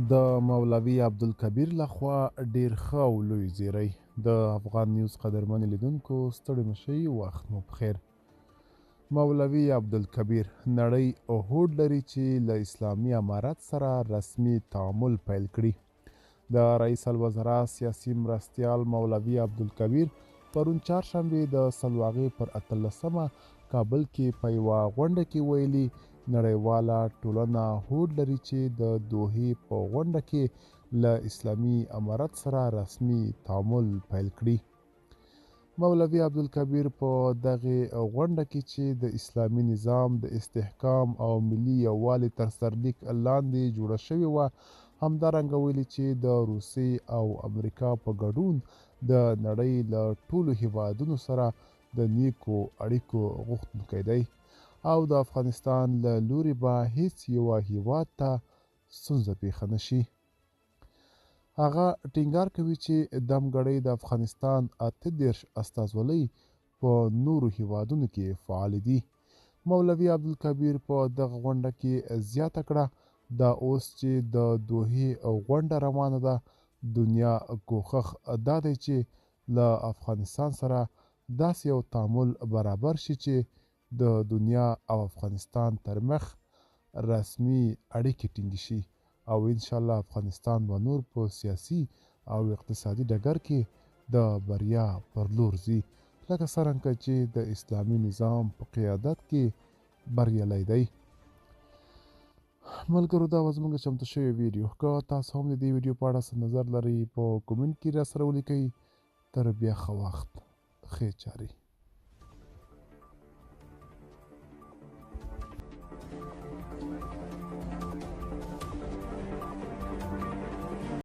د مولوي عبدالکبیر لخوا ډیر ښه او لوی زیری. د افغان نیوز قدرمن لیدونکو ستړي مشئ، وخت مو بخیر. مولوي عبدالکبیر نړۍ هوډ لري چې له اسلامي امارت سره رسمي تعامل پیل کړي. د رئیس الوزرا سیاسي مرستیال مولوي عبدالکبیر پرون چهارشنبې د سلواغې پر 18مه کابل کې په یوه غونډه کې ویلي نړیواله ټولنه هوډ لري چې د دوحې په غونډه کې له اسلامي امارت سره رسمي تعامل پیل کړي. مولوي عبدالکبیر په دغه غونډه کې چې د اسلامي نظام د استحکام او ملي یووالي تر سرلیک لاندې جوړه شوې وه، همدارنګه ویلي چې د روسیې او امریکا په ګډون د نړۍ له ټولو هیوادونو سره د نیکو اړیکو غوښتونکی دی او د افغانستان له لوري به هیڅ یوه هیواد ته ستونزه پیښه نشي. هغه ټینګار کوي چې دمګړۍ د افغانستان 38 استازولۍ په نورو هیوادونو کې فعال دي. مولوي عبدالکبیر په دغه غونډه کې زیاته کړه دا اوس چې د دوحې غونډه روانه ده، دنیا کوښښ دا دی چې له افغانستان سره داسې یو تعامل برابر شي چې د دنیا او افغانستان ترمخ رسمي اړیکې ټینګې شي او انشاءالله افغانستان به نور په سیاسي او اقتصادي ډګر کې د بریا پر لور ځي، لکه څرنګه چې د اسلامي نظام په قیادت کې بریالی دی. ملګرو، دا به زموږ چمتو شوې ویډیو. که تاسو هم د دې ویډیو په اړه څه نظر لرئ په کومنټ کې راسره ولیکئ. تر بیا ښه وخت، ښې چارې.